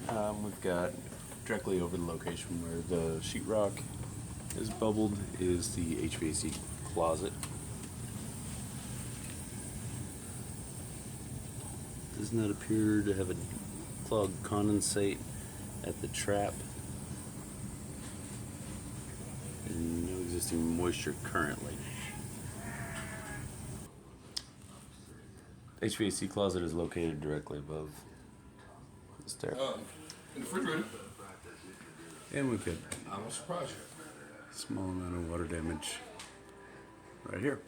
We've got directly over the location where the sheetrock is bubbled is the HVAC closet. Does not appear to have a clogged condensate at the trap, and no existing moisture currently. The HVAC closet is located directly above the stair. In the refrigerator. And we've got I'm surprised you. a small amount of water damage right here.